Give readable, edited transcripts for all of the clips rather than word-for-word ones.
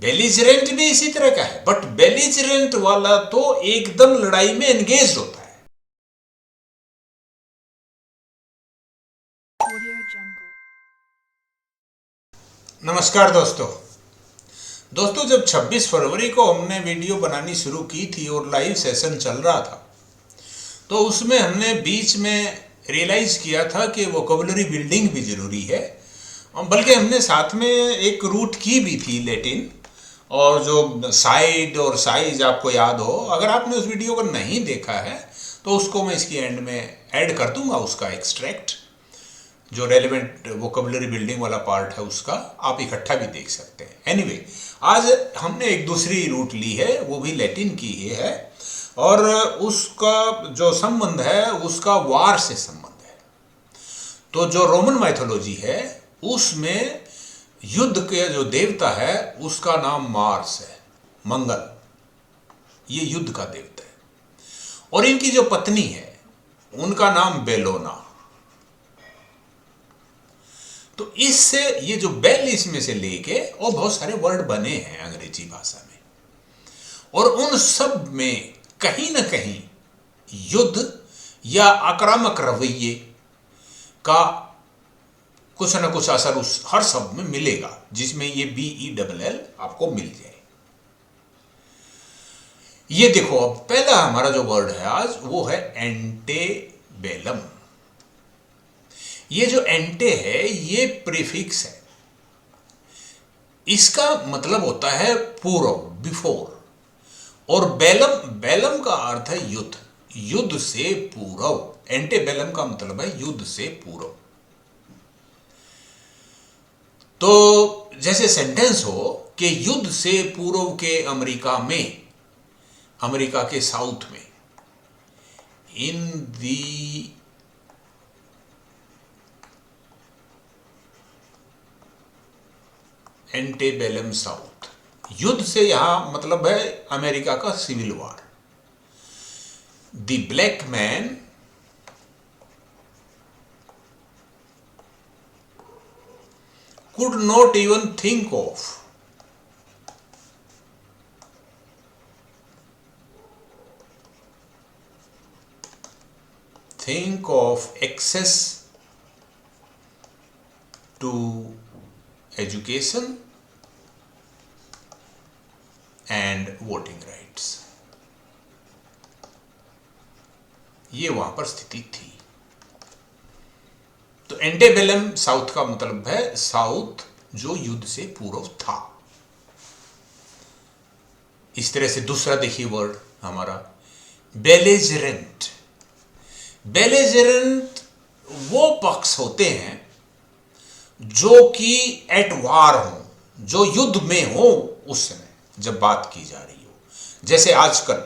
Belligerent भी इसी तरह का है, बट बेलिजरेंट वाला तो एकदम लड़ाई में एंगेज होता है। नमस्कार दोस्तों। जब 26 फरवरी को हमने वीडियो बनानी शुरू की थी और लाइव सेशन चल रहा था, तो उसमें हमने बीच में रियलाइज किया था कि वोकेबुलरी बिल्डिंग भी जरूरी है, बल्कि हमने साथ में एक रूट की भी थी लैटिन, और जो साइड और साइज आपको याद हो। अगर आपने उस वीडियो को नहीं देखा है तो उसको मैं इसकी एंड में ऐड कर दूंगा, उसका एक्सट्रैक्ट जो रेलिवेंट वोकेबुलरी बिल्डिंग वाला पार्ट है उसका आप इकट्ठा भी देख सकते हैं। एनीवे, आज हमने एक दूसरी रूट ली है, वो भी लैटिन की ही है, और उसका जो संबंध है उसका वार से संबंध है। तो जो रोमन माइथोलॉजी है उसमें युद्ध के जो देवता है उसका नाम मार्स है, मंगल, ये युद्ध का देवता है। और इनकी जो पत्नी है उनका नाम बेलोना। तो इससे ये जो बेल इसमें से लेके और बहुत सारे वर्ड बने हैं अंग्रेजी भाषा में, और उन सब में कहीं ना कहीं युद्ध या आक्रामक रवैये का कुछ ना कुछ असर उस हर शब्द में मिलेगा, जिसमें ये BELL आपको मिल जाए। ये देखो, अब पहला हमारा जो वर्ड है आज वो है एंटेबेलम। ये जो एंटे है ये प्रीफिक्स है, इसका मतलब होता है पूर्व, बिफोर, और बेलम, बेलम का अर्थ है युद्ध, युद्ध से पूर्व। एंटेबेलम का मतलब है युद्ध से पूर्व। तो जैसे सेंटेंस हो कि युद्ध से पूर्व के अमेरिका में, अमेरिका के साउथ में, इन दी एंटेबेलम साउथ, युद्ध से यहां मतलब है अमेरिका का civil war. The black man could not even think of access to education and voting rights। ये वहां पर स्थिति थी। तो एंटेबेलम साउथ का मतलब है साउथ जो युद्ध से पूर्व था। इस तरह से दूसरा देखिए वर्ड हमारा बेलिजरेंट। बेलिजरेंट वो पक्ष होते हैं जो कि एट वार हो, जो युद्ध में हो उस समय जब बात की जा रही हो। जैसे आजकल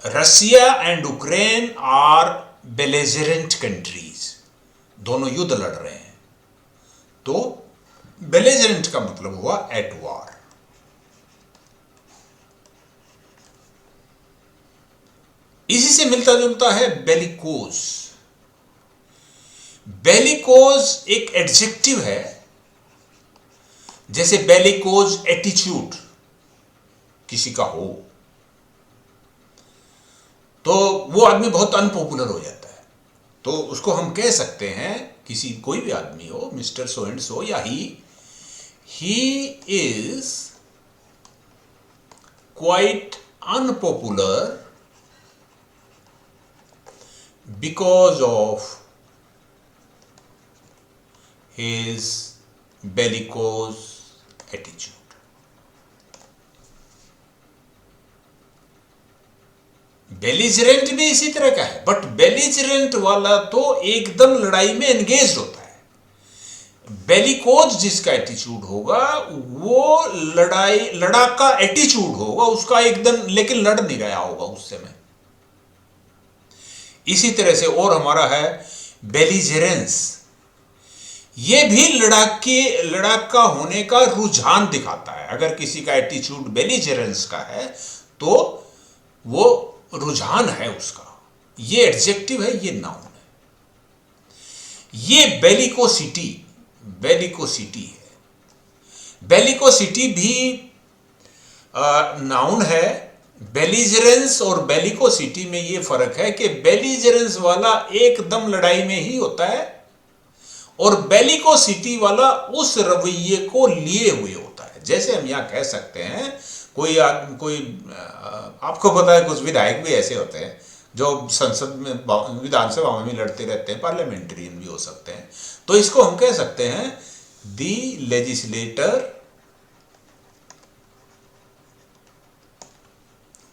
Russia and Ukraine are belligerent countries, दोनों युद्ध लड़ रहे हैं, तो बेलिजरेंट का मतलब हुआ एट वार। इसी से मिलता जुलता है बेलिकोज। बेलिकोज एक एडजेक्टिव है, जैसे बेलिकोज एटीट्यूड किसी का हो तो वो आदमी बहुत अनपॉपुलर हो जाता है। तो उसको हम कह सकते हैं, किसी कोई भी आदमी हो, मिस्टर सो एंड सो, या he is quite unpopular because of his bellicose attitude। Belligerent भी इसी तरह का है, बट बेलिजरेंट वाला तो एकदम लड़ाई में एंगेज होता है। बेलिकोज जिसका एटीट्यूड होगा वो लड़ाका एटीट्यूड होगा उसका एकदम, लेकिन लड़ नहीं रहा होगा उस समय। इसी तरह से और हमारा है बेलिजरेंस। ये भी लड़ाका होने का रुझान दिखाता है। अगर किसी का एटीट्यूड बेलिजरेंस का है तो वो रुझान है उसका। ये एडजेक्टिव है, ये नाउन है। ये बेलिकोसिटी है। बेलिकोसिटी भी नाउन है। बेलिजरेंस और बेलिकोसिटी में ये फर्क है कि बेलिजरेंस वाला एकदम लड़ाई में ही होता है और बेलिकोसिटी वाला उस रवैये को लिए हुए होता है। जैसे हम यहां कह सकते हैं कोई आपको पता है कुछ विधायक भी ऐसे होते हैं जो संसद में विधानसभा में लड़ते रहते हैं, पार्लियामेंटेरियन भी हो सकते हैं। तो इसको हम कह सकते हैं दी लेजिस्लेटर,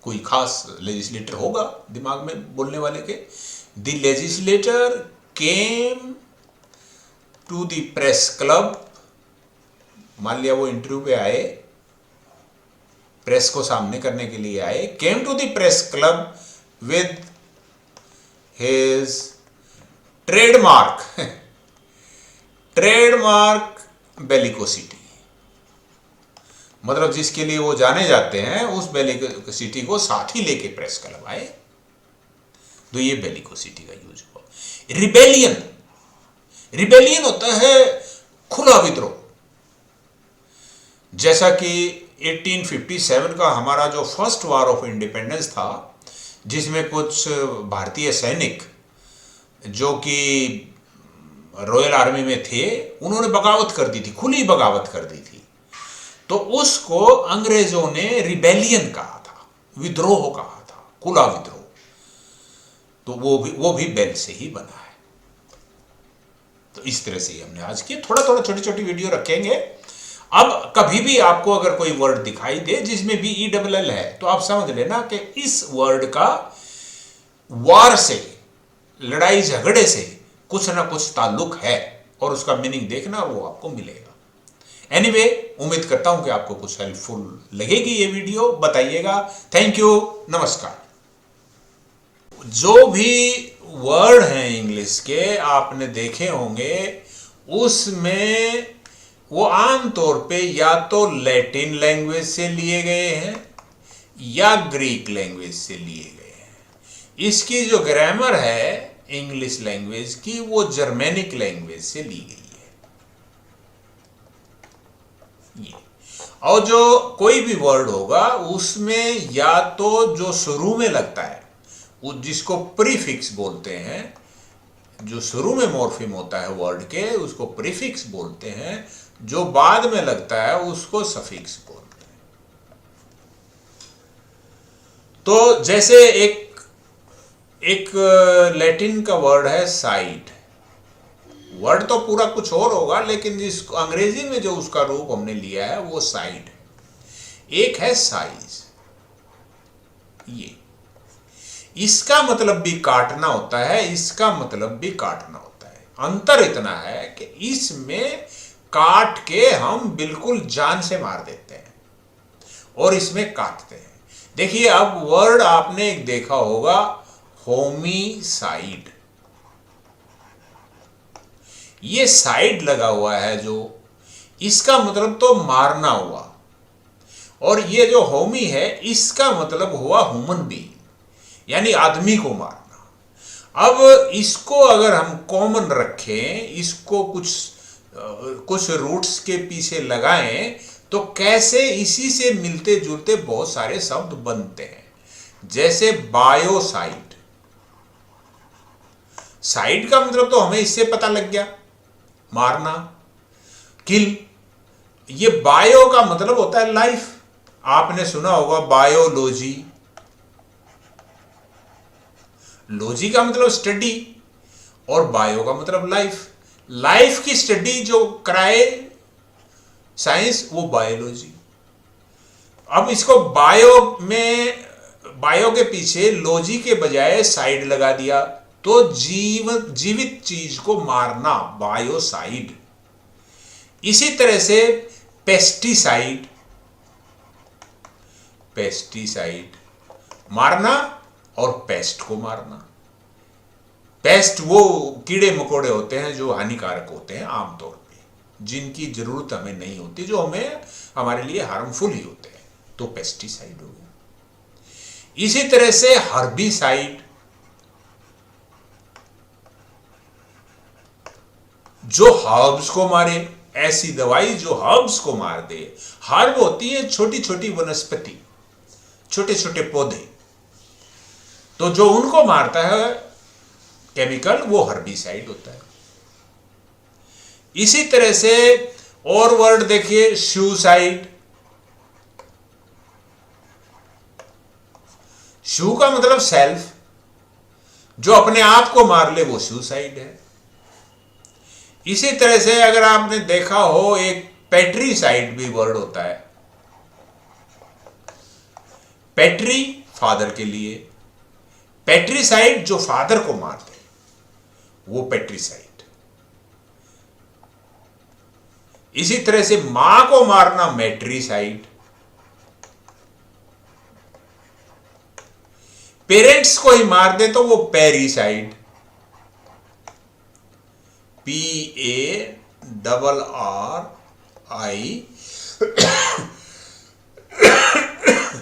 कोई खास लेजिस्लेटर होगा दिमाग में बोलने वाले के। The legislator came to the press club, मान लिया वो इंटरव्यू पे आए, प्रेस को सामने करने के लिए आए। Came to the press club with his trademark bellicosity, मतलब जिसके लिए वो जाने जाते हैं उस बेलिकोसिटी को साथ ही लेके प्रेस क्लब आए। तो ये बेलिकोसिटी का यूज हुआ। रिबेलियन होता है खुला विद्रोह। जैसा कि 1857 का हमारा जो फर्स्ट वॉर ऑफ इंडिपेंडेंस था, जिसमें कुछ भारतीय सैनिक जो कि रॉयल आर्मी में थे, उन्होंने बगावत कर दी थी, खुली बगावत कर दी थी। तो उसको अंग्रेजों ने रिबेलियन कहा था, विद्रोह कहा था, खुला विद्रोह। तो वो भी बेल से ही बना है। तो इस तरह से हमने आज की थोड़ा थोड़ा छोटी छोटी वीडियो रखेंगे। अब कभी भी आपको अगर कोई वर्ड दिखाई दे जिसमें BELL है, तो आप समझ लेना कि इस वर्ड का वार से, लड़ाई झगड़े से कुछ ना कुछ ताल्लुक है और उसका मीनिंग देखना, वो आपको मिलेगा। एनीवे, उम्मीद करता हूं कि आपको कुछ हेल्पफुल लगेगी ये वीडियो। बताइएगा। थैंक यू, नमस्कार। जो भी वर्ड हैं इंग्लिश के आपने देखे होंगे, उसमें वो आमतौर पे या तो लैटिन लैंग्वेज से लिए गए हैं या ग्रीक लैंग्वेज से लिए गए हैं। इसकी जो ग्रामर है इंग्लिश लैंग्वेज की, वो जर्मेनिक लैंग्वेज से ली गई है। ये और जो कोई भी वर्ड होगा उसमें या तो जो शुरू में लगता है, जिसको प्रीफिक्स बोलते हैं, जो शुरू में मॉर्फिम होता है वर्ड के, उसको प्रीफिक्स बोलते हैं। जो बाद में लगता है उसको सफिक्स बोलते हैं। तो जैसे एक लैटिन का वर्ड है साइड। वर्ड तो पूरा कुछ और होगा, लेकिन जिस अंग्रेजी में जो उसका रूप हमने लिया है वो साइड। एक है साइज। ये इसका मतलब भी काटना होता है, इसका मतलब भी काटना होता है। अंतर इतना है कि इसमें काट के हम बिल्कुल जान से मार देते हैं और इसमें काटते हैं। देखिए, अब वर्ड आपने एक देखा होगा, होमिसाइड। ये साइड लगा हुआ है जो, इसका मतलब तो मारना हुआ, और ये जो होमी है इसका मतलब हुआ ह्यूमन बीइंग, यानी आदमी को मारना। अब इसको अगर हम कॉमन रखें, इसको कुछ रूट्स के पीछे लगाएं, तो कैसे इसी से मिलते जुलते बहुत सारे शब्द बनते हैं। जैसे बायोसाइड। साइड का मतलब तो हमें इससे पता लग गया, मारना, किल। ये बायो का मतलब होता है लाइफ। आपने सुना होगा बायोलॉजी। लॉजी का मतलब स्टडी और बायो का मतलब लाइफ। लाइफ की स्टडी जो कराए साइंस, वो बायोलॉजी। अब इसको बायो के पीछे लॉजी के बजाय साइड लगा दिया, तो जीवित चीज को मारना, बायोसाइड। इसी तरह से पेस्टिसाइड मारना और पेस्ट को मारना। पेस्ट वो कीड़े मकोड़े होते हैं जो हानिकारक होते हैं आमतौर पे, जिनकी जरूरत हमें नहीं होती, जो हमारे लिए हार्मफुल ही होते हैं, तो पेस्टिसाइड हो गया। इसी तरह से हर्बिसाइड, जो हर्ब्स को मारे, ऐसी दवाई जो हर्ब्स को मार दे। हर्ब होती है छोटी छोटी वनस्पति, छोटे छोटे पौधे, तो जो उनको मारता है केमिकल वो हर्बिसाइड होता है। इसी तरह से और वर्ड देखिए, सुसाइड। शू का मतलब सेल्फ, जो अपने आप को मार ले वो सुसाइड है। इसी तरह से अगर आपने देखा हो एक पेट्रीसाइड भी वर्ड होता है। पेट्री फादर के लिए, पेट्रीसाइड जो फादर को मार दे वो पेट्रीसाइड। इसी तरह से मां को मारना मैट्रीसाइड। पेरेंट्स को ही मार दे तो वो पेरीसाइड।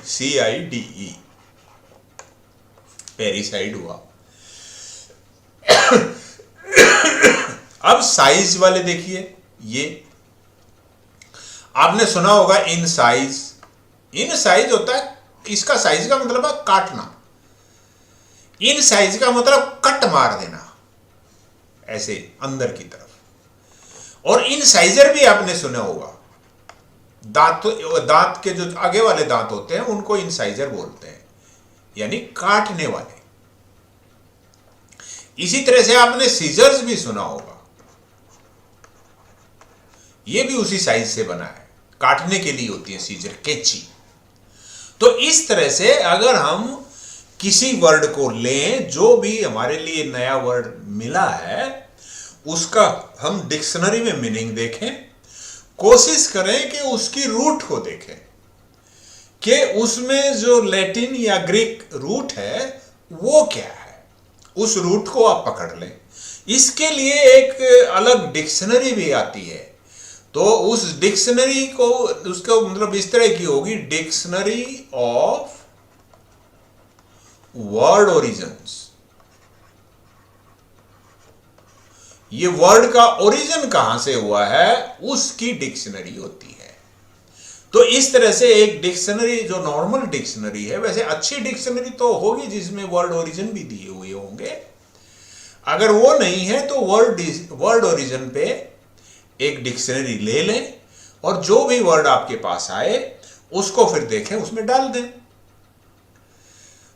PARRICIDE, पेरीसाइड हुआ। अब साइज वाले देखिए, ये आपने सुना होगा इन साइज। इन साइज होता है, इसका साइज का मतलब है काटना। इन साइज का मतलब कट मार देना ऐसे अंदर की तरफ। और इन साइजर भी आपने सुना होगा, दांत के जो आगे वाले दांत होते हैं उनको इन साइजर बोलते हैं, यानी काटने वाले। इसी तरह से आपने सीजर्स भी सुना होगा, ये भी उसी साइज से बना है, काटने के लिए होती है सीजर, कैंची। तो इस तरह से अगर हम किसी वर्ड को लें, जो भी हमारे लिए नया वर्ड मिला है उसका हम डिक्शनरी में मीनिंग देखें, कोशिश करें कि उसकी रूट को देखें कि उसमें जो लैटिन या ग्रीक रूट है वो क्या है, उस रूट को आप पकड़ लें। इसके लिए एक अलग डिक्शनरी भी आती है, तो उस डिक्शनरी को, उसका मतलब इस तरह की होगी, डिक्शनरी ऑफ वर्ड ओरिजिन्स। ये वर्ड का ओरिजिन कहां से हुआ है उसकी डिक्शनरी होती है। तो इस तरह से एक डिक्शनरी जो नॉर्मल डिक्शनरी है, वैसे अच्छी डिक्शनरी तो होगी जिसमें वर्ड ओरिजिन भी दिए हुए होंगे। अगर वो नहीं है तो वर्ड ओरिजिन पे एक डिक्शनरी ले लें और जो भी वर्ड आपके पास आए उसको फिर देखें, उसमें डाल दें।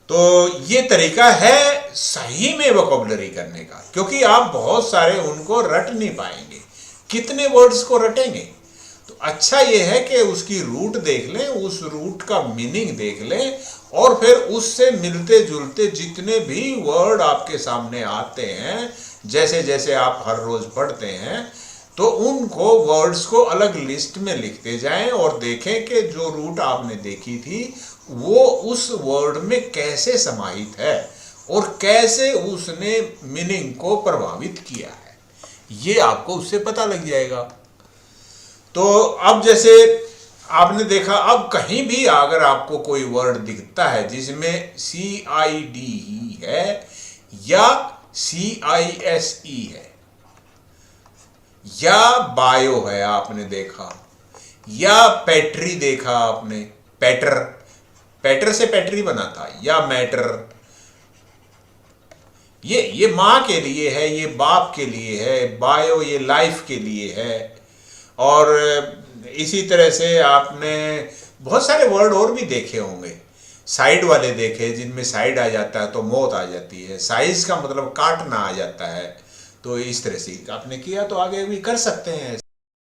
तो ये तरीका है सही में वोकैबुलरी करने का, क्योंकि आप बहुत सारे उनको रट नहीं पाएंगे, कितने वर्ड्स को रटेंगे। तो अच्छा ये है कि उसकी रूट देख लें, उस रूट का मीनिंग देख लें, और फिर उससे मिलते जुलते जितने भी वर्ड आपके सामने आते हैं, जैसे जैसे आप हर रोज पढ़ते हैं, तो उनको वर्ड्स को अलग लिस्ट में लिखते जाएं और देखें कि जो रूट आपने देखी थी वो उस वर्ड में कैसे समाहित है और कैसे उसने मीनिंग को प्रभावित किया है, ये आपको उससे पता लग जाएगा। तो अब जैसे आपने देखा, अब कहीं भी अगर आपको कोई वर्ड दिखता है जिसमें CIDE है या CISE है या बायो है, आपने देखा, या पैट्री देखा आपने, पैटर से पैट्री बना था, या मैटर, ये माँ के लिए है, ये बाप के लिए है, बायो ये लाइफ के लिए है। और इसी तरह से आपने बहुत सारे वर्ड और भी देखे होंगे, साइड वाले देखे जिनमें साइड आ जाता है तो मौत आ जाती है, साइज का मतलब काटना आ जाता है। तो इस तरह से आपने किया तो आगे भी कर सकते हैं।